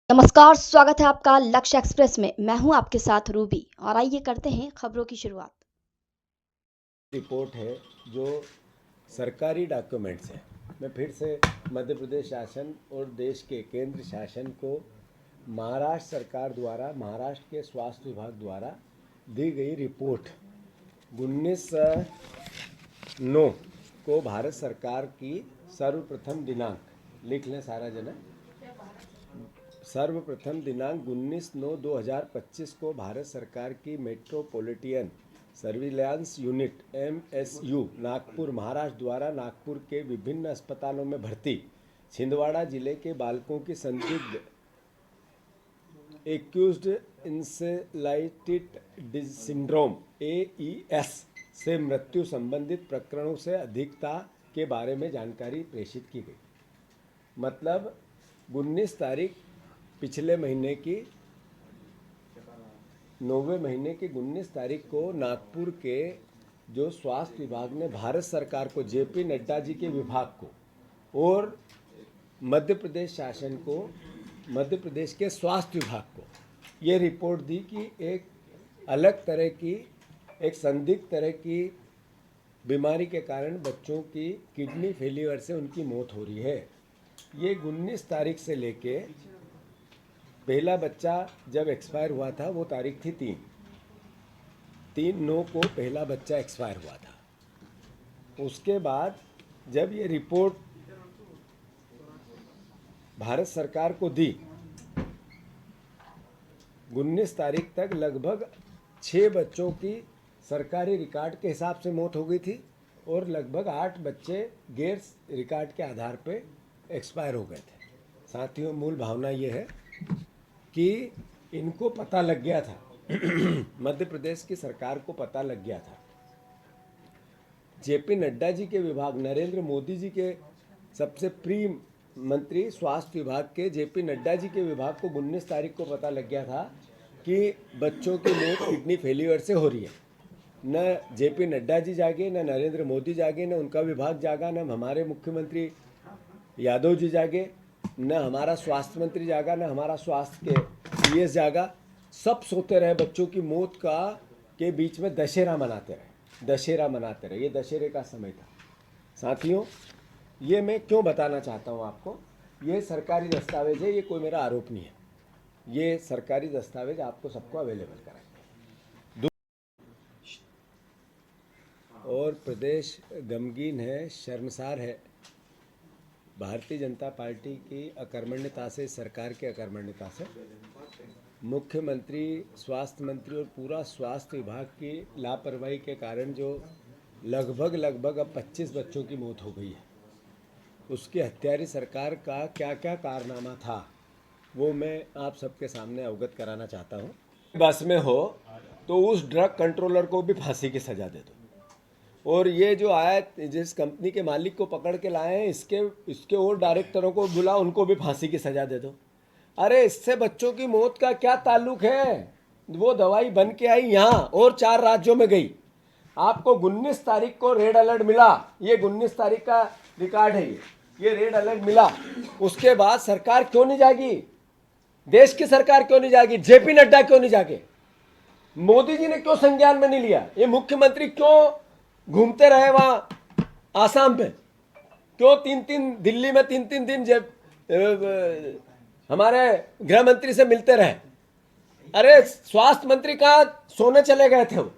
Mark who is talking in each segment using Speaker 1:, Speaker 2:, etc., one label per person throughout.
Speaker 1: नमस्कार, स्वागत है आपका लक्ष्य एक्सप्रेस में। मैं हूं आपके साथ रूबी और आइए करते हैं खबरों की शुरुआत।
Speaker 2: रिपोर्ट है जो सरकारी डॉक्यूमेंट्स है। मैं फिर से मध्य प्रदेश शासन और देश के केंद्र शासन को महाराष्ट्र सरकार द्वारा, महाराष्ट्र के स्वास्थ्य विभाग द्वारा दी गई रिपोर्ट 19/9 को भारत सरकार की सर्वप्रथम दिनांक, लिख लें सारा जना, सर्वप्रथम दिनांक 19/9/2025 को भारत सरकार की metropolitan surveillance unit MSU Nagpur Maharashtra द्वारा नागपुर के विभिन्न अस्पतालों में भर्ती छिंदवाड़ा जिले के बालकों की संदिग्ध एक्यूज्ड इंसेफलाइटिस सिंड्रोम AES से मृत्यु संबंधित प्रकरणों से अधिकता के बारे में जानकारी प्रेषित की गई। मतलब 19 तारीख पिछले महीने की 9वें महीने की 19 तारीख को नागपुर के जो स्वास्थ्य विभाग ने भारत सरकार को, JP नड्डा जी के विभाग को और मध्य प्रदेश शासन को, मध्य प्रदेश के स्वास्थ्य विभाग को ये रिपोर्ट दी कि एक अलग तरह की, एक संदिग्ध तरह की बीमारी के कारण बच्चों की किडनी फेलियर से उनकी मौत हो रही है। ये 19 तारीख से लेके पहला बच्चा जब एक्सपायर हुआ था वो तारीख थी 3/9 को पहला बच्चा एक्सपायर हुआ था। उसके बाद जब ये रिपोर्ट भारत सरकार को दी, 19 तारीख तक लगभग 6 बच्चों की सरकारी रिकॉर्ड के हिसाब से मौत हो गई थी और लगभग 8 बच्चे गैर रिकॉर्ड के आधार पे एक्सपायर हो गए थे। साथियों, मूल भावना ये है कि इनको पता लग गया था मध्य प्रदेश की सरकार को पता लग गया था। JP नड्डा जी के विभाग, नरेंद्र मोदी जी के सबसे प्रिय मंत्री स्वास्थ्य विभाग के JP नड्डा जी के विभाग को 19 तारीख को पता लग गया था कि बच्चों की मौत किडनी फेलियर से हो रही है। न JP नड्डा जी जागे, न नरेंद्र मोदी जागे, न उनका विभाग जागा, न हमारे मुख्यमंत्री यादव जी जागे, न हमारा स्वास्थ्य मंत्री जागा, न हमारा स्वास्थ्य के CS जागा। सब सोते रहे। बच्चों की मौत का के बीच में दशहरा मनाते रहे। ये दशहरे का समय था। साथियों, ये मैं क्यों बताना चाहता हूँ आपको, ये सरकारी दस्तावेज है, ये कोई मेरा आरोप नहीं है। ये सरकारी दस्तावेज आपको सबको अवेलेबल कराएंगे। और प्रदेश गमगीन है, शर्मसार है भारतीय जनता पार्टी की अकर्मण्यता से, सरकार के अकर्मण्यता से। मुख्यमंत्री, स्वास्थ्य मंत्री और पूरा स्वास्थ्य विभाग की लापरवाही के कारण जो लगभग अब 25 बच्चों की मौत हो गई है, उसकी हत्यारी सरकार का क्या क्या कारनामा था वो मैं आप सबके सामने अवगत कराना चाहता हूँ। बस में हो तो उस ड्रग कंट्रोलर को भी फांसी की सज़ा दे दो। और ये जो आया, जिस कंपनी के मालिक को पकड़ के लाए हैं, इसके और डायरेक्टरों को बुला, उनको भी फांसी की सज़ा दे दो। अरे इससे बच्चों की मौत का क्या ताल्लुक है? वो दवाई बन के आई यहाँ और 4 राज्यों में गई। आपको 19 तारीख को रेड अलर्ट मिला। ये 19 तारीख का रिकॉर्ड है। ये रेड अलर्ट मिला। उसके बाद सरकार क्यों नहीं जागी? देश की सरकार क्यों नहीं जागी? JP नड्डा क्यों नहीं जागे? मोदी जी ने क्यों संज्ञान में नहीं लिया? ये मुख्यमंत्री क्यों घूमते रहे वहां आसाम पे? क्यों 3-3 दिल्ली में 3-3 दिन जब हमारे गृह मंत्री से मिलते रहे? अरे स्वास्थ्य मंत्री कहाँ सोने चले गए थे? वो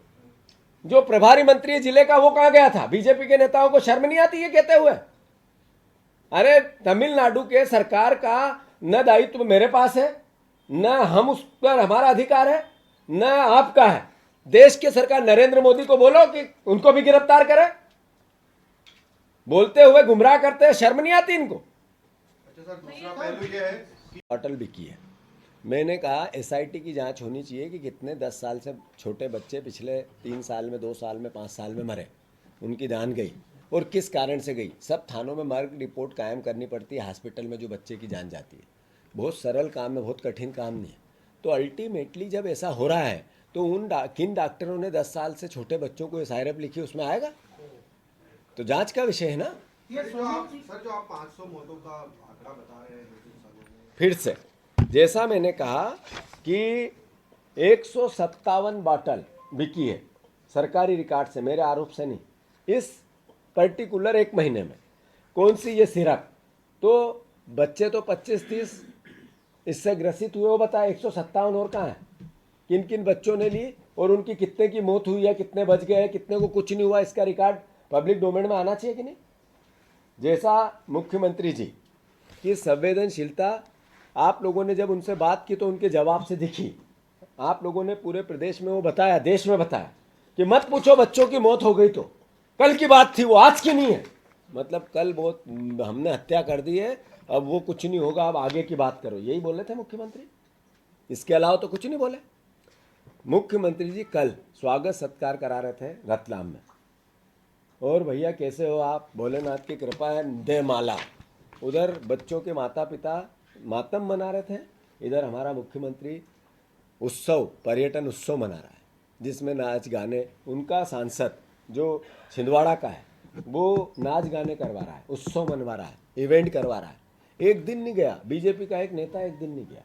Speaker 2: जो प्रभारी मंत्री जिले का, वो कहाँ गया था? बीजेपी के नेताओं को शर्म नहीं आती ये कहते हुए? अरे तमिलनाडु के सरकार का न दायित्व मेरे पास है, न हम उस पर हमारा अधिकार है, न आपका है। देश की सरकार, नरेंद्र मोदी को बोलो कि उनको भी गिरफ्तार करे। बोलते हुए गुमराह करते हैं, शर्म नहीं आती इनको?
Speaker 3: अच्छा सर, दूसरा पहलू ये है कि
Speaker 2: अटल भी की है। मैंने कहा SIT की जांच होनी चाहिए कि कितने 10 साल से छोटे बच्चे पिछले 3 साल में, 2 साल में, 5 साल में मरे, उनकी जान गई और किस कारण से गई। सब थानों में मर्ग रिपोर्ट कायम करनी पड़ती है, हॉस्पिटल में जो बच्चे की जान जाती है। बहुत सरल काम है, बहुत कठिन काम नहीं है। तो अल्टीमेटली जब ऐसा हो रहा है तो किन डॉक्टरों ने 10 साल से छोटे बच्चों को SIRAP लिखी, उसमें आएगा? तो जांच का विषय है ना।
Speaker 3: ये जो आप 500 मौतों का आंकड़ा बता रहे हैं 2 सालों में,
Speaker 2: फिर से जैसा मैंने कहा कि 157 बॉटल बिकी है सरकारी रिकॉर्ड से, मेरे आरोप से नहीं, इस पर्टिकुलर एक महीने में। कौन सी? ये सिरप। तो बच्चे तो 25-30 इससे ग्रसित हुए, वो बताए 157 और कहाँ है? किन किन बच्चों ने ली और उनकी कितने की मौत हुई है, कितने बच गए हैं, कितने को कुछ नहीं हुआ, इसका रिकॉर्ड पब्लिक डोमेन में आना चाहिए कि नहीं? जैसा मुख्यमंत्री जी की संवेदनशीलता आप लोगों ने जब उनसे बात की तो उनके जवाब से दिखी। आप लोगों ने पूरे प्रदेश में वो बताया, देश में बताया कि मत पूछो बच्चों की मौत हो गई तो कल की बात थी, वो आज की नहीं है। मतलब कल बहुत हमने हत्या कर दी है, अब वो कुछ नहीं होगा, अब आगे की बात करो, यही बोले थे मुख्यमंत्री। इसके अलावा तो कुछ नहीं बोले। मुख्यमंत्री जी कल स्वागत सत्कार करा रहे थे रतलाम में, और भैया कैसे हो आप, भोलेनाथ की कृपा है, दे माला। उधर बच्चों के माता पिता मातम मना रहे थे, इधर हमारा मुख्यमंत्री उत्सव, पर्यटन उत्सव मना रहा है, जिसमें नाच गाने, उनका सांसद जो छिंदवाड़ा का है वो नाच गाने करवा रहा है, उत्सव मनवा रहा है, इवेंट करवा रहा है। एक दिन नहीं गया, बीजेपी का एक नेता एक दिन नहीं गया,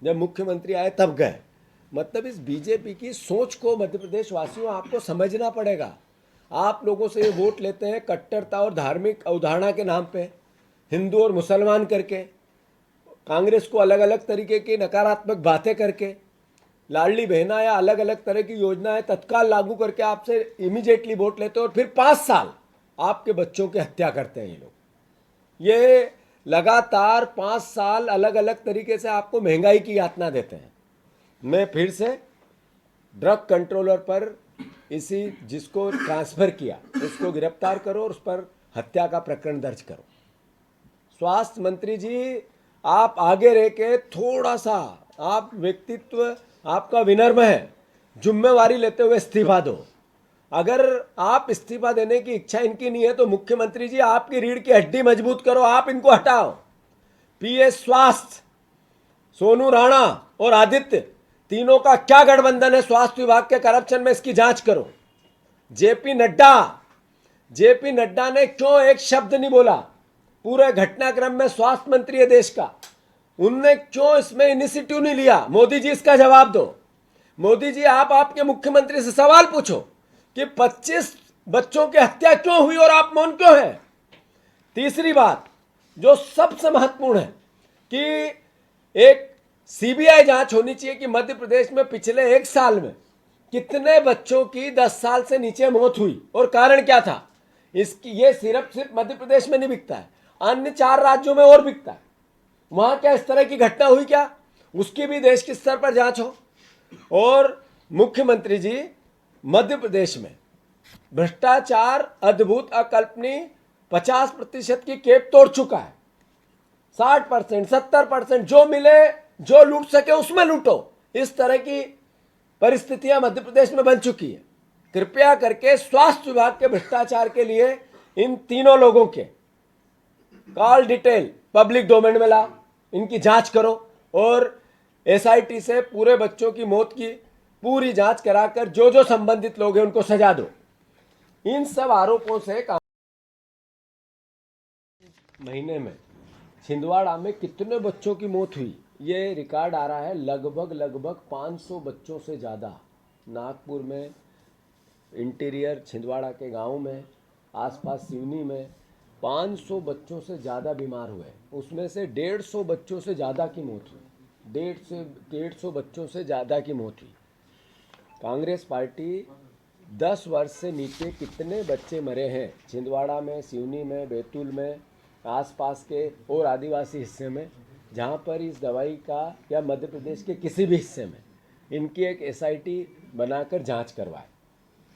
Speaker 2: जब मुख्यमंत्री आए तब गए। मतलब इस बीजेपी की सोच को मध्य प्रदेश वासियों आपको समझना पड़ेगा। आप लोगों से ये वोट लेते हैं कट्टरता और धार्मिक अवधारणा के नाम पे, हिंदू और मुसलमान करके, कांग्रेस को अलग अलग तरीके की नकारात्मक बातें करके, लाडली बहना या अलग अलग तरह की योजनाएं तत्काल लागू करके आपसे इमीडिएटली वोट लेते हैं और फिर 5 साल आपके बच्चों की हत्या करते हैं ये लोग। ये लगातार 5 साल अलग अलग तरीके से आपको महंगाई की यातना देते हैं। मैं फिर से ड्रग कंट्रोलर पर इसी जिसको ट्रांसफर किया उसको गिरफ्तार करो और उस पर हत्या का प्रकरण दर्ज करो। स्वास्थ्य मंत्री जी आप आगे रह के थोड़ा सा, आप व्यक्तित्व आपका विनम्र है, जिम्मेवारी लेते हुए इस्तीफा दो। अगर आप इस्तीफा देने की इच्छा इनकी नहीं है तो मुख्यमंत्री जी आपकी रीढ़ की हड्डी मजबूत करो, आप इनको हटाओ। पीएस स्वास्थ्य, सोनू राणा और आदित्य, तीनों का क्या गठबंधन है स्वास्थ्य विभाग के करप्शन में, इसकी जांच करो। जेपी नड्डा ने क्यों एक शब्द नहीं बोला पूरे घटनाक्रम में? स्वास्थ्य मंत्री है देश का, उनने क्यों इसमें इनिशिएटिव नहीं लिया? मोदी जी इसका जवाब दो। मोदी जी आप आपके मुख्यमंत्री से सवाल पूछो कि 25 बच्चों की हत्या क्यों हुई और आप मौन क्यों हैं? तीसरी बात जो सबसे महत्वपूर्ण है कि एक सीबीआई जांच होनी चाहिए कि मध्य प्रदेश में पिछले 1 साल में कितने बच्चों की 10 साल से नीचे मौत हुई और कारण क्या था। इसकी ये सिर्फ मध्य प्रदेश में नहीं बिकता है, अन्य 4 राज्यों में और बिकता है। वहां क्या इस तरह की घटना हुई क्या, उसकी भी देश के स्तर पर जांच हो। और मुख्यमंत्री जी मध्य प्रदेश में भ्रष्टाचार अद्भुत अकल्पनीय 50% की केप तोड़ चुका है। 60%, 70% जो मिले, जो लूट सके उसमें लूटो, इस तरह की परिस्थितियां मध्य प्रदेश में बन चुकी है। कृपया करके स्वास्थ्य विभाग के भ्रष्टाचार के लिए इन तीनों लोगों के कॉल डिटेल पब्लिक डोमेन में लाओ, इनकी जांच करो और एसआईटी से पूरे बच्चों की मौत की पूरी जांच कराकर जो जो संबंधित लोग हैं उनको सजा दो। इन सब आरोपों से महीने में छिंदवाड़ा में कितने बच्चों की मौत हुई ये रिकॉर्ड आ रहा है, लगभग 500 बच्चों से ज़्यादा। नागपुर में, इंटीरियर छिंदवाड़ा के गांव में, आसपास सिवनी में 500 बच्चों से ज़्यादा बीमार हुए, उसमें से 150 बच्चों से ज़्यादा की मौत हुई। 150 बच्चों से ज़्यादा की मौत हुई। कांग्रेस पार्टी 10 वर्ष से नीचे कितने बच्चे मरे हैं छिंदवाड़ा में, सिवनी में, बैतूल में, आसपास के और आदिवासी हिस्से में, जहाँ पर इस दवाई का, या मध्य प्रदेश के किसी भी हिस्से में इनकी एक एसआईटी बनाकर जांच करवाए।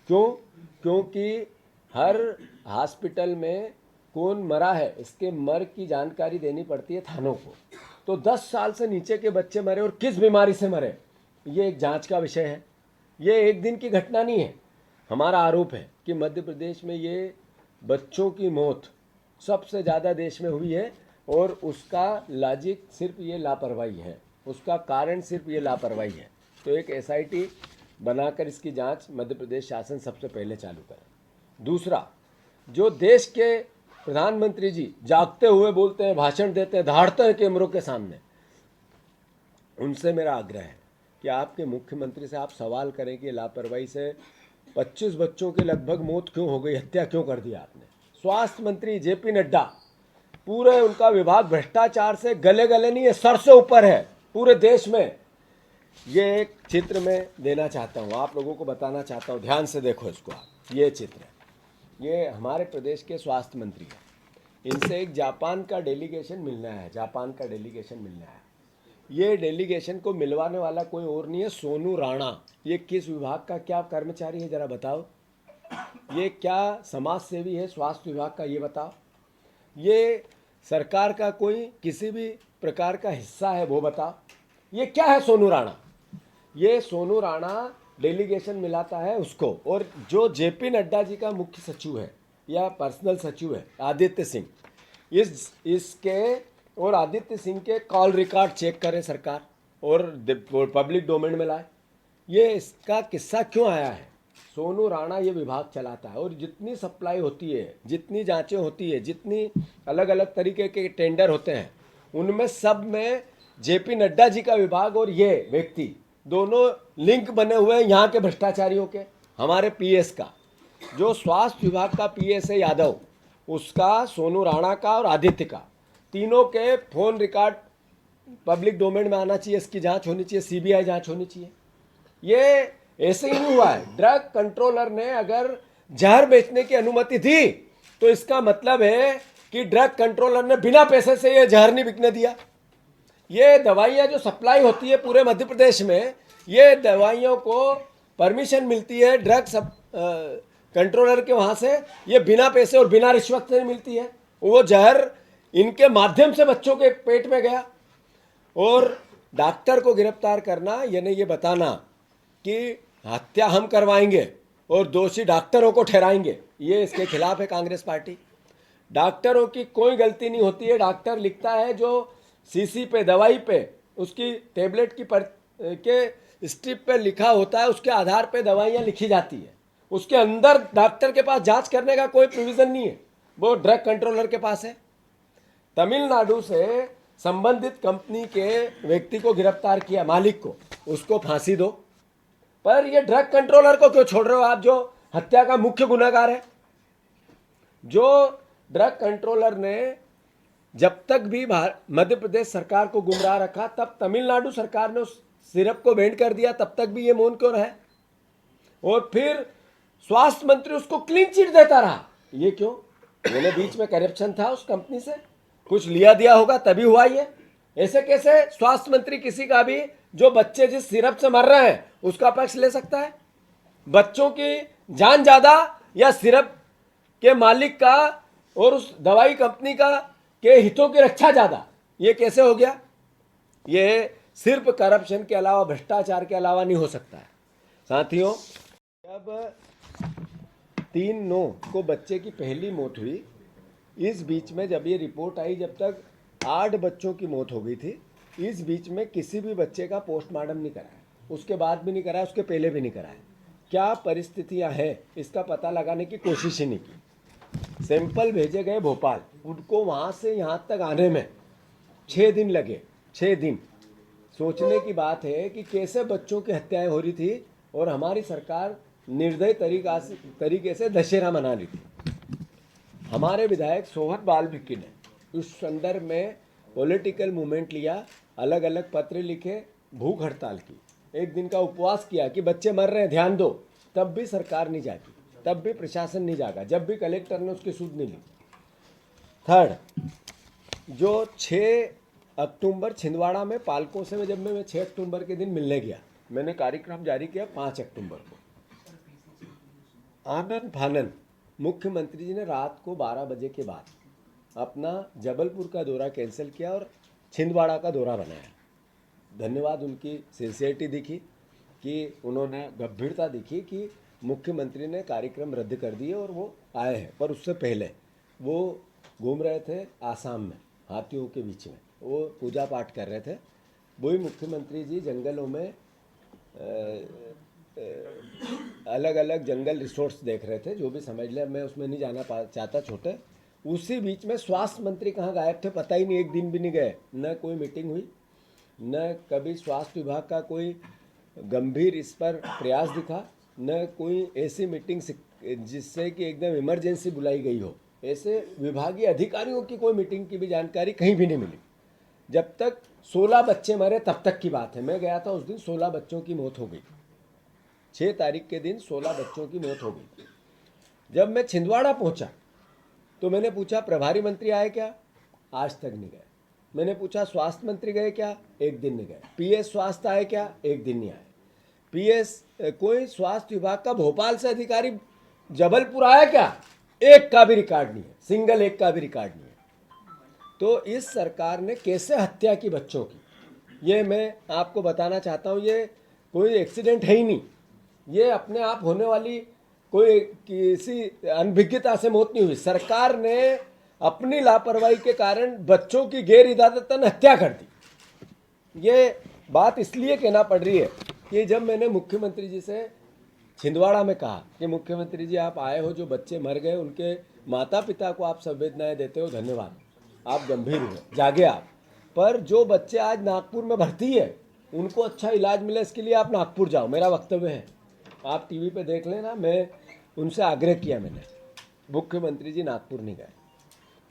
Speaker 2: क्यों? क्योंकि हर हॉस्पिटल में कौन मरा है इसके मर की जानकारी देनी पड़ती है थानों को। तो 10 साल से नीचे के बच्चे मरे और किस बीमारी से मरे, ये एक जांच का विषय है। ये एक दिन की घटना नहीं है। हमारा आरोप है कि मध्य प्रदेश में ये बच्चों की मौत सबसे ज़्यादा देश में हुई है और उसका लॉजिक सिर्फ ये लापरवाही है, उसका कारण सिर्फ ये लापरवाही है। तो एक एसआईटी बनाकर इसकी जांच मध्य प्रदेश शासन सबसे पहले चालू करे। दूसरा, जो देश के प्रधानमंत्री जी जागते हुए बोलते हैं, भाषण देते हैं, दहाड़ते हैं कैमरों के सामने उनसे मेरा आग्रह है कि आपके मुख्यमंत्री से आप सवाल करें कि लापरवाही से 25 बच्चों की लगभग मौत क्यों हो गई, हत्या क्यों कर दी आपने। स्वास्थ्य मंत्री जेपी नड्डा, पूरे उनका विभाग भ्रष्टाचार से गले गले नहीं है, सर से ऊपर है पूरे देश में। ये एक चित्र मैं देना चाहता हूँ, आप लोगों को बताना चाहता हूँ, ध्यान से देखो इसको आप। ये चित्र है, ये हमारे प्रदेश के स्वास्थ्य मंत्री हैं। इनसे एक जापान का डेलीगेशन मिलना है, जापान का डेलीगेशन मिलना है। ये डेलीगेशन को मिलवाने वाला कोई और नहीं है, सोनू राणा। ये किस विभाग का क्या कर्मचारी है, जरा बताओ। ये क्या समाज सेवी है स्वास्थ्य विभाग का, ये बताओ। ये सरकार का कोई किसी भी प्रकार का हिस्सा है, वो बताओ। ये क्या है सोनू राणा? ये सोनू राणा डेलीगेशन मिलाता है उसको। और जो जेपी नड्डा जी का मुख्य सचिव है या पर्सनल सचिव है आदित्य सिंह, इसके और आदित्य सिंह के कॉल रिकॉर्ड चेक करें सरकार और पब्लिक डोमेन में लाए। ये इसका किस्सा क्यों आया है? सोनू राणा ये विभाग चलाता है और जितनी सप्लाई होती है, जितनी जांचें होती है, जितनी अलग अलग तरीके के टेंडर होते हैं, उनमें सब में जेपी नड्डा जी का विभाग और ये व्यक्ति दोनों लिंक बने हुए हैं यहाँ के भ्रष्टाचारियों के। हमारे पीएस का, जो स्वास्थ्य विभाग का पीएस है यादव, उसका, सोनू राणा का और आदित्य का, तीनों के फोन रिकॉर्ड पब्लिक डोमेन में आना चाहिए, इसकी जांच होनी चाहिए, सीबीआई जांच होनी चाहिए। ये ऐसे ही नहीं हुआ है। ड्रग कंट्रोलर ने अगर जहर बेचने की अनुमति दी तो इसका मतलब है कि ड्रग कंट्रोलर ने बिना पैसे से ये जहर नहीं बिकने दिया। ये दवाइयाँ जो सप्लाई होती है पूरे मध्य प्रदेश में, ये दवाइयों को परमिशन मिलती है ड्रग कंट्रोलर के वहाँ से, ये बिना पैसे और बिना रिश्वत से मिलती है। वो जहर इनके माध्यम से बच्चों के पेट में गया। और डॉक्टर को गिरफ्तार करना यानी ये बताना कि हत्या हम करवाएंगे और दोषी डॉक्टरों को ठहराएंगे, ये इसके खिलाफ है कांग्रेस पार्टी। डॉक्टरों की कोई गलती नहीं होती है। डॉक्टर लिखता है जो शीशी पे, दवाई पे, उसकी टेबलेट की के स्ट्रिप पे लिखा होता है, उसके आधार पे दवाइयाँ लिखी जाती है। उसके अंदर डॉक्टर के पास जांच करने का कोई प्रोविज़न नहीं है, वो ड्रग कंट्रोलर के पास है। तमिलनाडु से संबंधित कंपनी के व्यक्ति को गिरफ्तार किया, मालिक को, उसको फांसी दो। पर ये ड्रग कंट्रोलर को क्यों छोड़ रहे हो आप, जो हत्या का मुख्य गुनहगार है? जो ड्रग कंट्रोलर ने जब तक भी मध्य प्रदेश सरकार को गुमराह रखा, तब तमिलनाडु सरकार ने उस सिरप को बैन कर दिया, तब तक भी ये मौन क्यों रहे? और फिर स्वास्थ्य मंत्री उसको क्लीन चिट देता रहा, ये क्यों? मैंने बीच में करप्शन था उस कंपनी से, कुछ लिया दिया होगा तभी हुआ ये। ऐसे कैसे स्वास्थ्य मंत्री किसी का भी, जो बच्चे जिस सिरप से मर रहे हैं उसका पक्ष ले सकता है? बच्चों की जान ज्यादा या सिरप के मालिक का और उस दवाई कंपनी का के हितों की रक्षा ज्यादा? ये कैसे हो गया? ये सिर्फ करप्शन के अलावा, भ्रष्टाचार के अलावा नहीं हो सकता है। साथियों, जब 3/9 को बच्चे की पहली मौत हुई, इस बीच में जब ये रिपोर्ट आई, जब तक 8 बच्चों की मौत हो गई थी, इस बीच में किसी भी बच्चे का पोस्टमार्टम नहीं कराया, उसके बाद भी नहीं कराया, उसके पहले भी नहीं कराया। क्या परिस्थितियां हैं इसका पता लगाने की कोशिश ही नहीं की। सैंपल भेजे गए भोपाल, उनको वहाँ से यहाँ तक आने में 6 दिन लगे। 6 दिन। सोचने की बात है कि कैसे बच्चों की हत्याएं हो रही थी और हमारी सरकार निर्दयी तरीके से दशहरा मना रही थी। हमारे विधायक सोहन बाल्मीकि ने इस संदर्भ में पॉलिटिकल मूवमेंट लिया, अलग अलग पत्र लिखे, भूख हड़ताल की, एक दिन का उपवास किया कि बच्चे मर रहे हैं, ध्यान दो। तब भी सरकार नहीं जागी, तब भी प्रशासन नहीं जागा, जब भी कलेक्टर ने उसकी सुध नहीं ली। थर्ड, जो 6 अक्टूबर छिंदवाड़ा में पालकों से जब मैं 6 अक्टूबर के दिन मिलने गया, मैंने कार्यक्रम जारी किया 5 अक्टूबर को। आनन फानन मुख्यमंत्री जी ने रात को 12 बजे के बाद अपना जबलपुर का दौरा कैंसिल किया और छिंदवाड़ा का दौरा बनाया। धन्यवाद, उनकी सिंसियरिटी दिखी कि उन्होंने गंभीरता दिखी कि मुख्यमंत्री ने कार्यक्रम रद्द कर दिए और वो आए हैं। पर उससे पहले वो घूम रहे थे आसाम में, हाथियों के बीच में, वो पूजा पाठ कर रहे थे। वही मुख्यमंत्री जी जंगलों में अलग अलग जंगल रिसोर्ट्स देख रहे थे, जो भी समझ ले, मैं उसमें नहीं जाना चाहता छोटे। उसी बीच में स्वास्थ्य मंत्री कहाँ गायब थे पता ही नहीं, एक दिन भी नहीं गए, न कोई मीटिंग हुई। न कभी स्वास्थ्य विभाग का कोई गंभीर इस पर प्रयास दिखा, न कोई ऐसी मीटिंग जिससे कि एकदम इमरजेंसी बुलाई गई हो। ऐसे विभागीय अधिकारियों की कोई मीटिंग की भी जानकारी कहीं भी नहीं मिली। जब तक 16 बच्चे मरे तब तक की बात है। मैं गया था उस दिन, 16 बच्चों की मौत हो गई। 6 तारीख के दिन 16 बच्चों की मौत हो गई। जब मैं छिंदवाड़ा पहुंचा तो मैंने पूछा प्रभारी मंत्री आए क्या? आज तक नहीं गए। मैंने पूछा स्वास्थ्य मंत्री गए क्या? एक दिन नहीं गए। पीएस स्वास्थ्य आए क्या? एक दिन नहीं आए। पीएस कोई स्वास्थ्य विभाग का भोपाल से अधिकारी जबलपुर आया क्या? एक का भी रिकॉर्ड नहीं है, सिंगल एक का भी रिकॉर्ड नहीं है। तो इस सरकार ने कैसे हत्या की बच्चों की, ये मैं आपको बताना चाहता हूँ। ये कोई एक्सीडेंट है ही नहीं, ये अपने आप होने वाली कोई किसी अनभिज्ञता से मौत नहीं हुई। सरकार ने अपनी लापरवाही के कारण बच्चों की गैर इरादतन हत्या कर दी। ये बात इसलिए कहना पड़ रही है कि जब मैंने मुख्यमंत्री जी से छिंदवाड़ा में कहा कि मुख्यमंत्री जी आप आए हो, जो बच्चे मर गए उनके माता पिता को आप संवेदनाएं देते हो, धन्यवाद, आप गंभीर हुए, जागे आप। पर जो बच्चे आज नागपुर में भर्ती है उनको अच्छा इलाज मिले, इसके लिए आप नागपुर जाओ, मेरा वक्तव्य है। आप टीवी पे देख लेना, मैं उनसे आग्रह किया मैंने। मुख्यमंत्री जी नागपुर नहीं गए।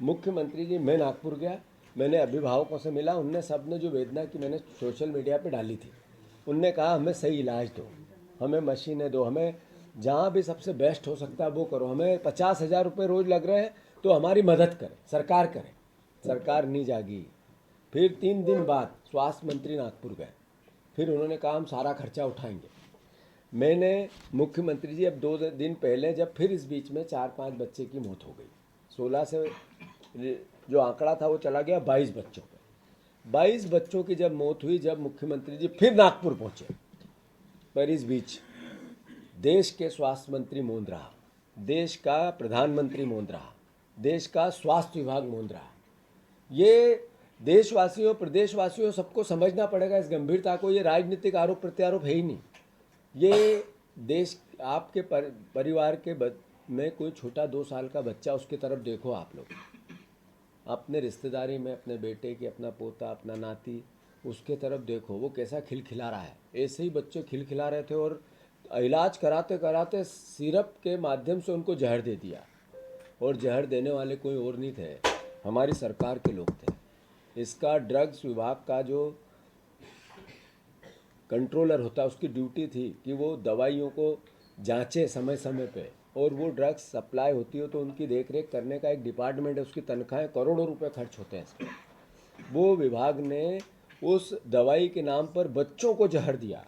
Speaker 2: मुख्यमंत्री जी, मैं नागपुर गया, मैंने अभिभावकों से मिला, उनने सब ने जो वेदना की मैंने सोशल मीडिया पे डाली थी, उनने कहा हमें सही इलाज दो, हमें मशीनें दो, हमें जहाँ भी सबसे बेस्ट हो सकता है वो करो, हमें 50,000 रुपये रोज़ लग रहे हैं तो हमारी मदद करें, सरकार करे। सरकार नहीं जागी। फिर 3 दिन बाद स्वास्थ्य मंत्री नागपुर गए, फिर उन्होंने कहा हम सारा खर्चा उठाएंगे। मैंने मुख्यमंत्री जी, अब 2 दिन पहले जब फिर इस बीच में 4-5 बच्चे की मौत हो गई, 16 से जो आंकड़ा था वो चला गया 22 बच्चों पे। 22 बच्चों की जब मौत हुई, जब मुख्यमंत्री जी फिर नागपुर पहुंचे, पर इस बीच देश के स्वास्थ्य मंत्री मौन रहा, देश का प्रधानमंत्री मौन रहा, देश का स्वास्थ्य विभाग मौन रहा। ये देशवासियों, प्रदेशवासियों सबको समझना पड़ेगा इस गंभीरता को। ये राजनीतिक आरोप प्रत्यारोप है ही नहीं। ये देश, आपके परिवार के में कोई छोटा 2 साल का बच्चा, उसकी तरफ देखो आप लोग, अपने रिश्तेदारी में अपने बेटे की, अपना पोता, अपना नाती, उसके तरफ देखो, वो कैसा खिलखिला रहा है। ऐसे ही बच्चे खिलखिला रहे थे और इलाज कराते कराते सिरप के माध्यम से उनको जहर दे दिया, और जहर देने वाले कोई और नहीं थे, हमारी सरकार के लोग थे। इसका ड्रग्स विभाग का जो कंट्रोलर होता है, उसकी ड्यूटी थी कि वो दवाइयों को जांचे समय समय पे, और वो ड्रग्स सप्लाई होती हो तो उनकी देखरेख करने का एक डिपार्टमेंट है, उसकी तनख्वाहें करोड़ों रुपए खर्च होते हैं इस पर। वो विभाग ने उस दवाई के नाम पर बच्चों को जहर दिया।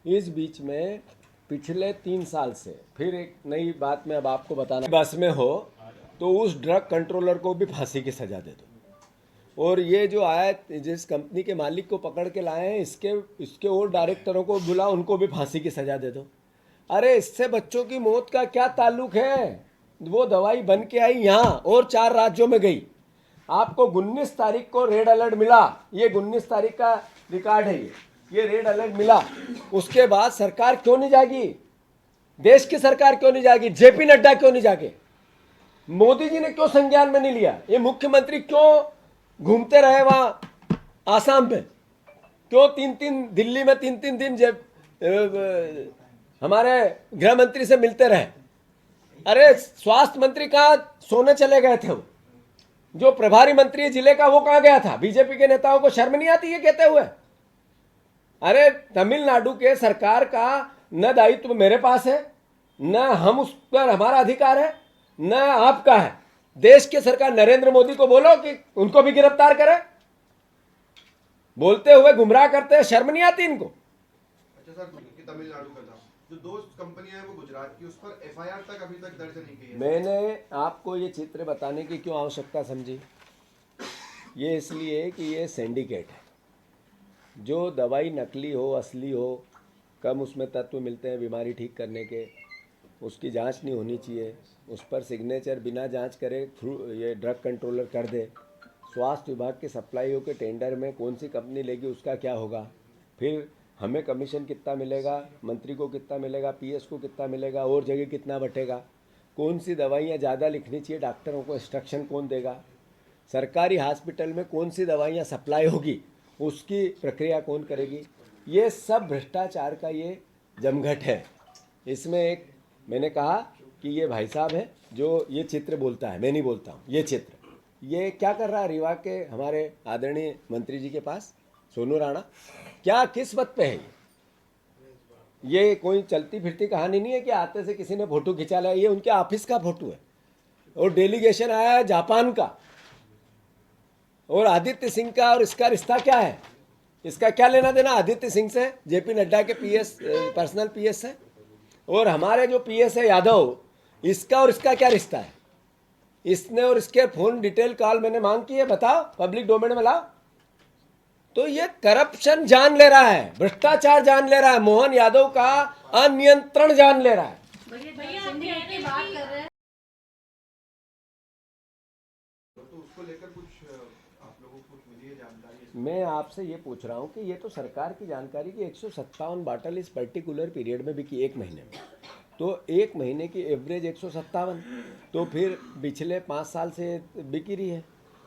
Speaker 2: इस बीच में पिछले 3 साल से फिर एक नई बात मैं अब आपको बताना, बस में हो तो उस ड्रग कंट्रोलर को भी फांसी की सज़ा दे दो, और ये जो आया, जिस कंपनी के मालिक को पकड़ के लाए हैं, इसके और डायरेक्टरों को बुला, उनको भी फांसी की सज़ा दे दो। अरे इससे बच्चों की मौत का क्या ताल्लुक है? वो दवाई बन के आई यहाँ और 4 राज्यों में गई। आपको 19 तारीख को रेड अलर्ट मिला, ये 19 तारीख का रिकॉर्ड है, ये रेड अलर्ट मिला। उसके बाद सरकार क्यों नहीं जागी? देश की सरकार क्यों नहीं जागी? जेपी नड्डा क्यों नहीं जागे? मोदी जी ने क्यों संज्ञान में नहीं लिया? ये मुख्यमंत्री क्यों घूमते रहे वहां आसाम में? क्यों 3-3 दिल्ली में 3-3 दिन जब हमारे गृह मंत्री से मिलते रहे? अरे स्वास्थ्य मंत्री कहाँ सोने चले गए थे? वो जो प्रभारी मंत्री जिले का, वो कहाँ गया था? बीजेपी के नेताओं को शर्म नहीं आती ये कहते हुए? अरे तमिलनाडु के सरकार का न दायित्व मेरे पास है, न हम उस पर हमारा अधिकार है, न आपका है। देश की सरकार नरेंद्र मोदी को बोलो कि उनको भी गिरफ्तार करे। बोलते हुए गुमराह करते हैं, शर्म नहीं आती इनको?
Speaker 3: अच्छा सर, कि तमिलनाडु का था, जो 2 कंपनियां हैं वो गुजरात की, उस पर एफआईआर तक अभी तक दर्ज नहीं की है।
Speaker 2: मैंने आपको ये चित्र बताने की क्यों आवश्यकता समझी? ये इसलिए कि ये सिंडिकेट है। जो दवाई नकली हो, असली हो, कम उसमें तत्व मिलते हैं बीमारी ठीक करने के, उसकी जांच नहीं होनी चाहिए, उस पर सिग्नेचर बिना जांच करे थ्रू ये ड्रग कंट्रोलर कर दे। स्वास्थ्य विभाग के सप्लाईओं के टेंडर में कौन सी कंपनी लेगी उसका क्या होगा? फिर हमें कमीशन कितना मिलेगा, मंत्री को कितना मिलेगा, पीएस को कितना मिलेगा, और जगह कितना बटेगा? कौन सी दवाइयाँ ज़्यादा लिखनी चाहिए, डॉक्टरों को इंस्ट्रक्शन कौन देगा? सरकारी हॉस्पिटल में कौन सी दवाइयाँ सप्लाई होगी, उसकी प्रक्रिया कौन करेगी? ये सब भ्रष्टाचार का ये जमघट है। इसमें एक मैंने कहा कि ये भाई साहब है जो ये चित्र बोलता है, मैं नहीं बोलता हूँ, ये चित्र ये क्या कर रहा है रीवा के हमारे आदरणीय मंत्री जी के पास, सोनू राणा, क्या किस बात पे है ये कोई चलती फिरती कहानी नहीं है कि आते से किसी ने फोटो खिंचा लिया, ये उनके ऑफिस का फोटो है और डेलीगेशन आया है जापान का, और आदित्य सिंह का और इसका रिश्ता क्या है? इसका क्या लेना देना आदित्य सिंह से? जेपी नड्डा के पीएस पर्सनल पीएस है, और हमारे जो पीएस है यादव, इसका और इसका क्या रिश्ता है? इसने और इसके फोन डिटेल कॉल मैंने मांग की है, बताओ, पब्लिक डोमेन में लाओ। तो ये करप्शन जान ले रहा है, भ्रष्टाचार जान ले रहा है, मोहन यादव का अनियंत्रण जान ले रहा है।
Speaker 3: तो उसको लेकर कुछ आप लोगों को कुछ मिली है जानकारी?
Speaker 2: मैं आपसे ये पूछ रहा हूँ कि ये तो सरकार की जानकारी की 157 बाटल इस पर्टिकुलर पीरियड में बिकी एक महीने में, तो एक महीने की एवरेज 157, तो फिर पिछले 5 साल से बिकी रही है,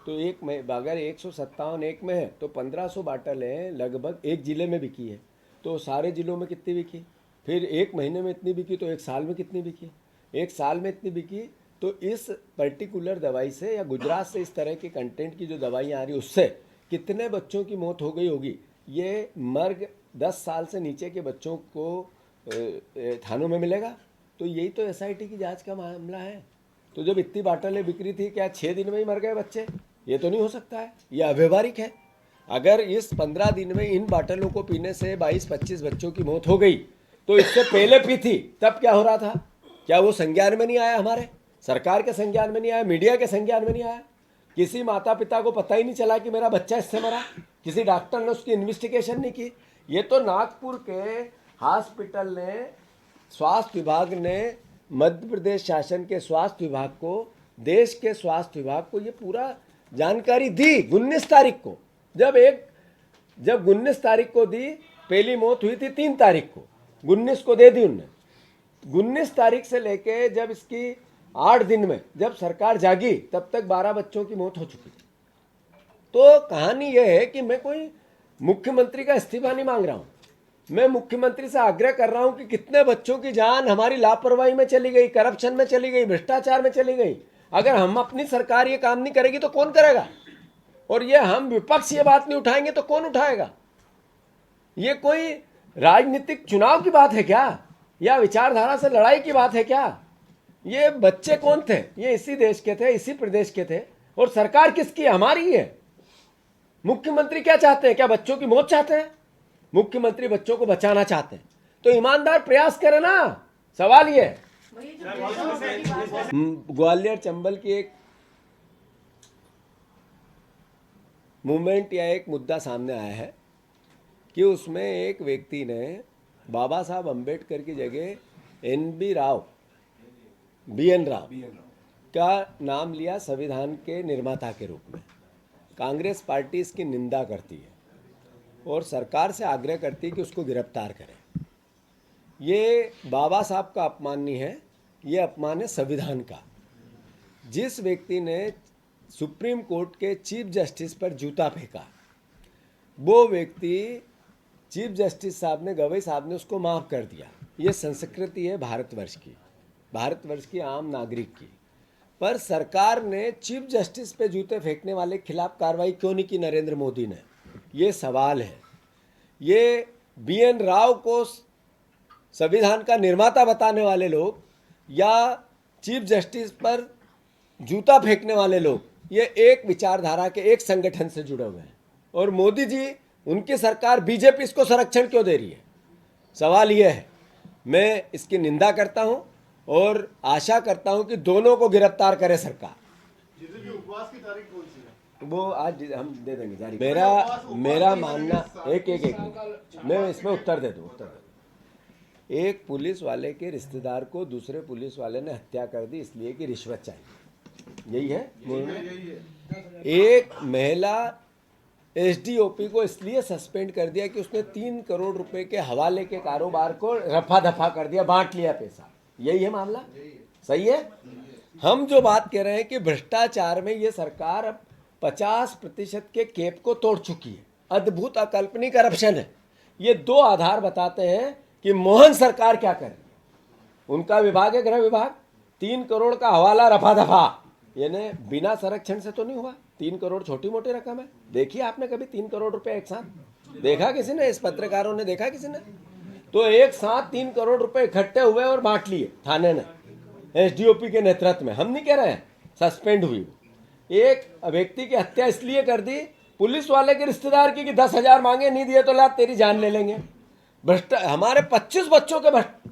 Speaker 2: तो एक में अगर 157 एक में है तो 1500 बाटल है लगभग एक ज़िले में बिकी है, तो सारे ज़िलों में कितनी बिकी? फिर एक महीने में इतनी बिकी तो एक साल में कितनी बिकी? एक साल में इतनी बिकी, तो इस पर्टिकुलर दवाई से या गुजरात से इस तरह के कंटेंट की जो दवाइयाँ आ रही उससे कितने बच्चों की मौत हो गई होगी? ये मर्ग 10 साल से नीचे के बच्चों को थानों में मिलेगा? तो यही तो एसआईटी की जांच का मामला है। तो जब इतनी बाटलें बिक्री थी, क्या 6 दिन में ही मर गए बच्चे? ये तो नहीं हो सकता है, ये अव्यवहारिक है। अगर इस 15 दिन में इन बाटलों को पीने से 22-25 बच्चों की मौत हो गई, तो इससे पहले पी थी तब क्या हो रहा था? क्या वो संज्ञान में नहीं आया? हमारे सरकार के संज्ञान में नहीं आया, मीडिया के संज्ञान में नहीं आया? किसी माता पिता को पता ही नहीं चला कि मेरा बच्चा इससे मरा? किसी डॉक्टर ने उसकी इन्वेस्टिगेशन नहीं की? ये तो नागपुर के हॉस्पिटल ने, स्वास्थ्य विभाग ने, मध्य प्रदेश शासन के स्वास्थ्य विभाग को, देश के स्वास्थ्य विभाग को ये पूरा जानकारी दी 19 तारीख को। जब 19 तारीख को दी, पहली मौत हुई थी 3 तारीख को, 19 को दे दी उनने। 19 तारीख से लेके जब इसकी 8 दिन में जब सरकार जागी, तब तक 12 बच्चों की मौत हो चुकी थी। तो कहानी यह है कि मैं कोई मुख्यमंत्री का इस्तीफा नहीं मांग रहा हूं, मैं मुख्यमंत्री से आग्रह कर रहा हूं कि कितने बच्चों की जान हमारी लापरवाही में चली गई, करप्शन में चली गई, भ्रष्टाचार में चली गई। अगर हम अपनी सरकार ये काम नहीं करेगी तो कौन करेगा? और ये हम विपक्ष ये बात नहीं उठाएंगे तो कौन उठाएगा? ये कोई राजनीतिक चुनाव की बात है क्या, या विचारधारा से लड़ाई की बात है क्या? ये बच्चे कौन थे? ये इसी देश के थे, इसी प्रदेश के थे, और सरकार किसकी? हमारी है। मुख्यमंत्री क्या चाहते हैं? क्या बच्चों की मौत चाहते हैं? मुख्यमंत्री बच्चों को बचाना चाहते हैं, तो ईमानदार प्रयास करें ना। सवाल ये है, ग्वालियर चंबल की एक मूवमेंट या एक मुद्दा सामने आया है कि उसमें एक व्यक्ति ने बाबा साहब अंबेडकर की जगह BN राव का नाम लिया संविधान के निर्माता के रूप में। कांग्रेस पार्टी इसकी निंदा करती है और सरकार से आग्रह करती है कि उसको गिरफ्तार करें। ये बाबा साहब का अपमान नहीं है, ये अपमान है संविधान का। जिस व्यक्ति ने सुप्रीम कोर्ट के चीफ जस्टिस पर जूता फेंका, वो व्यक्ति चीफ जस्टिस साहब ने, गवई साहब ने उसको माफ़ कर दिया। ये संस्कृति है भारतवर्ष की आम नागरिक की। पर सरकार ने चीफ जस्टिस पे जूते फेंकने वाले के खिलाफ कार्रवाई क्यों नहीं की नरेंद्र मोदी ने? ये सवाल है। ये BN राव को संविधान का निर्माता बताने वाले लोग या चीफ जस्टिस पर जूता फेंकने वाले लोग, ये एक विचारधारा के एक संगठन से जुड़े हुए हैं, और मोदी जी, उनकी सरकार बीजेपी इसको संरक्षण क्यों दे रही है? सवाल ये है। मैं इसकी निंदा करता हूं और आशा करता हूं कि दोनों को गिरफ्तार करे सरकार।
Speaker 3: उपवास की तारीख कौन सी है?
Speaker 2: वो आज हम दे देंगे जारी। मेरा मानना एक मैं इसमें उत्तर दे दूं। एक पुलिस वाले के रिश्तेदार को दूसरे पुलिस वाले ने हत्या कर दी इसलिए कि रिश्वत चाहिए, यही है। एक महिला SDOP को इसलिए सस्पेंड कर दिया कि उसने 3 करोड़ रुपए के हवाले के कारोबार को रफा दफा कर दिया, बांट लिया पैसा। यही है मामला, सही है। हम जो बात कह रहे हैं कि भ्रष्टाचार में ये सरकार अब 50% के कैप को तोड़ चुकी है। अद्भुत अकल्पनीय करप्शन है। ये दो आधार बताते हैं कि मोहन सरकार क्या कर रही है। उनका विभाग है गृह विभाग, 3 करोड़ का हवाला रफा दफा, यानी बिना संरक्षण से तो नहीं हुआ। 3 करोड़ छोटी मोटी रकम है। देखिए आपने कभी 3 करोड़ रुपए एक साथ देखा किसी ने? इस पत्रकारों ने देखा किसी ने? तो एक साथ 3 करोड़ रुपए इकट्ठे हुए और बांट लिए थाने ने, एसडीओपी के नेतृत्व में। हम नहीं कह रहे हैं सस्पेंड हुई। एक व्यक्ति की हत्या इसलिए कर दी पुलिस वाले के रिश्तेदार की कि 10,000 मांगे, नहीं दिए तो ला तेरी जान ले लेंगे। हमारे 25 बच्चों के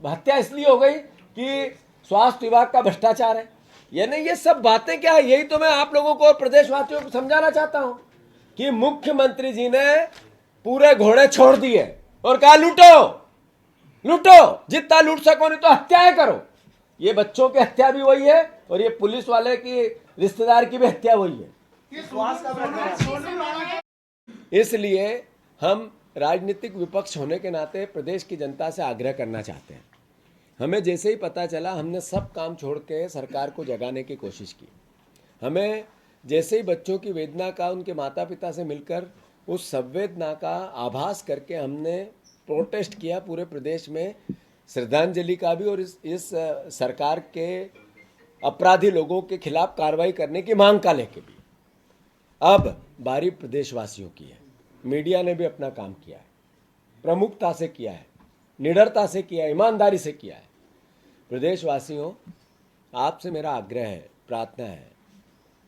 Speaker 2: हत्या इसलिए हो गई कि स्वास्थ्य विभाग का भ्रष्टाचार है। यानी ये सब बातें क्या है? यही तो मैं आप लोगों को और प्रदेशवासियों को समझाना चाहता हूं कि मुख्यमंत्री जी ने पूरे घोड़े छोड़ दिए और कहा लूटो लूटो, जितना लूट सको, नहीं तो हत्याएं करो। ये बच्चों की हत्या भी वही है और ये पुलिस वाले की रिश्तेदार की भी हत्या वही है। इसलिए हम राजनीतिक विपक्ष होने के नाते प्रदेश की जनता से आग्रह करना चाहते हैं। हमें जैसे ही पता चला, हमने सब काम छोड़ के सरकार को जगाने की कोशिश की। हमें जैसे ही बच्चों की वेदना का उनके माता पिता से मिलकर उस संवेदना का आभास करके हमने प्रोटेस्ट किया पूरे प्रदेश में, श्रद्धांजलि का भी और इस सरकार के अपराधी लोगों के खिलाफ कार्रवाई करने की मांग का लेके भी। अब बारी प्रदेशवासियों की है। मीडिया ने भी अपना काम किया है, प्रमुखता से किया है, निडरता से किया है, ईमानदारी से किया है। प्रदेशवासियों, आपसे मेरा आग्रह है, प्रार्थना है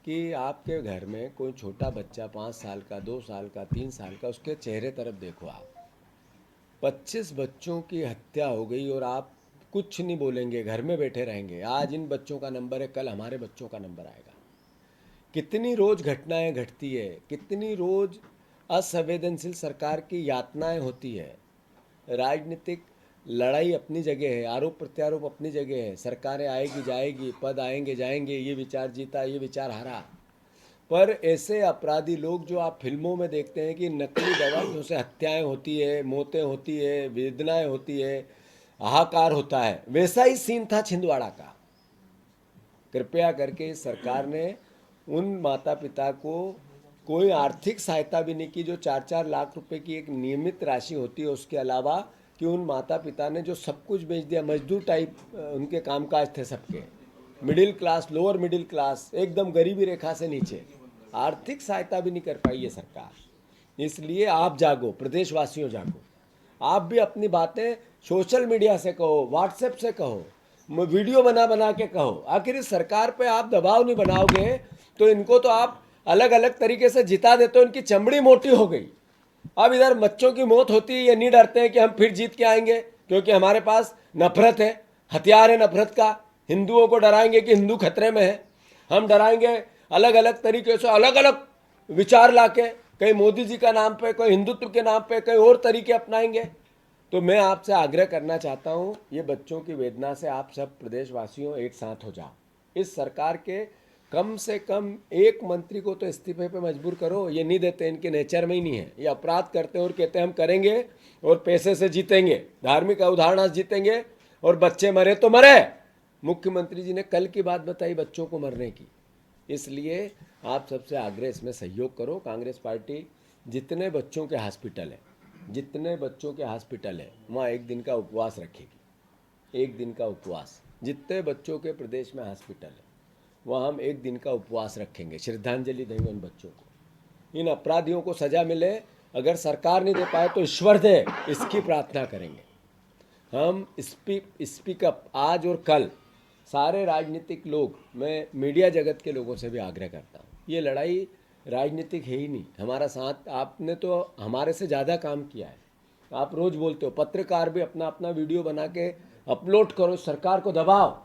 Speaker 2: कि आपके घर में कोई छोटा बच्चा 5 साल का, 2 साल का, 3 साल का, उसके चेहरे तरफ देखो आप। 25 बच्चों की हत्या हो गई और आप कुछ नहीं बोलेंगे, घर में बैठे रहेंगे। आज इन बच्चों का नंबर है, कल हमारे बच्चों का नंबर आएगा। कितनी रोज घटनाएं घटती है, कितनी रोज असंवेदनशील सरकार की यातनाएं होती है। राजनीतिक लड़ाई अपनी जगह है, आरोप प्रत्यारोप अपनी जगह है। सरकारें आएगी जाएगी, पद आएंगे जाएंगे, ये विचार जीता, ये विचार हारा। पर ऐसे अपराधी लोग जो आप फिल्मों में देखते हैं कि नकली दवाइयों से हत्याएं होती है, मौतें होती है, वेदनाएं होती है, हाहाकार होता है, वैसा ही सीन था छिंदवाड़ा का। कृपया करके सरकार ने उन माता पिता को कोई आर्थिक सहायता भी नहीं की जो 4-4 लाख रुपए की एक नियमित राशि होती है। उसके अलावा कि उन माता पिता ने जो सब कुछ बेच दिया, मजदूर टाइप उनके कामकाज थे सबके, middle class, lower middle class, एकदम गरीबी रेखा से नीचे, आर्थिक सहायता भी नहीं कर पाई ये सरकार। इसलिए आप जागो, प्रदेशवासियों जागो। आप भी अपनी बातें सोशल मीडिया से कहो, व्हाट्सएप से कहो, वीडियो बना बना के कहो। आखिर इस सरकार पे आप दबाव नहीं बनाओगे तो इनको तो आप अलग अलग तरीके से जिता देते हो। इनकी चमड़ी मोटी हो गई। अब इधर बच्चों की मौत होती है, ये नहीं डरते हैं कि हम फिर जीत के आएंगे, क्योंकि हमारे पास नफरत है, हथियार है नफरत का। हिंदुओं को डराएंगे कि हिंदू खतरे में है, हम डराएंगे अलग अलग तरीके से, अलग अलग विचार लाके, कहीं मोदी जी का नाम पे, कोई हिंदुत्व के नाम पे, कहीं और तरीके अपनाएंगे। तो मैं आपसे आग्रह करना चाहता हूँ, ये बच्चों की वेदना से आप सब प्रदेशवासियों एक साथ हो जाओ। इस सरकार के कम से कम एक मंत्री को तो इस्तीफे पे मजबूर करो। ये नहीं देते, इनके नेचर में ही नहीं है। ये अपराध करते हैं और कहते हैं हम करेंगे और पैसे से जीतेंगे, धार्मिक उदाहरण से जीतेंगे, और बच्चे मरे तो मरे। मुख्यमंत्री जी ने कल की बात बताई बच्चों को मरने की। इसलिए आप सबसे आग्रह, इसमें सहयोग करो। कांग्रेस पार्टी जितने बच्चों के हॉस्पिटल है, जितने बच्चों के हॉस्पिटल है, वहाँ एक दिन का उपवास रखेगी। एक दिन का उपवास। जितने बच्चों के प्रदेश में हॉस्पिटल है वहाँ हम एक दिन का उपवास रखेंगे, श्रद्धांजलि देंगे उन बच्चों को। इन अपराधियों को सजा मिले, अगर सरकार नहीं दे पाए तो ईश्वर दे, इसकी प्रार्थना करेंगे। हम स्पीकअप आज और कल सारे राजनीतिक लोग, मैं मीडिया जगत के लोगों से भी आग्रह करता हूँ, ये लड़ाई राजनीतिक है ही नहीं। हमारा साथ, आपने तो हमारे से ज़्यादा काम किया है। आप रोज़ बोलते हो, पत्रकार भी अपना अपना वीडियो बना के अपलोड करो, सरकार को दबाओ।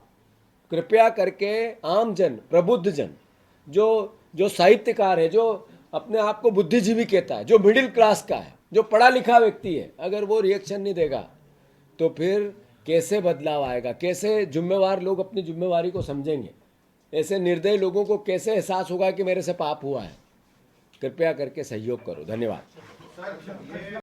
Speaker 2: कृपया करके आम जन, प्रबुद्ध जन, जो साहित्यकार है, जो अपने आप को बुद्धिजीवी कहता है, जो मिडिल क्लास का है, जो पढ़ा लिखा व्यक्ति है, अगर वो रिएक्शन नहीं देगा तो फिर कैसे बदलाव आएगा? कैसे जिम्मेवार लोग अपनी जिम्मेवारी को समझेंगे? ऐसे निर्दयी लोगों को कैसे एहसास होगा कि मेरे से पाप हुआ है? कृपया करके सहयोग करो। धन्यवाद।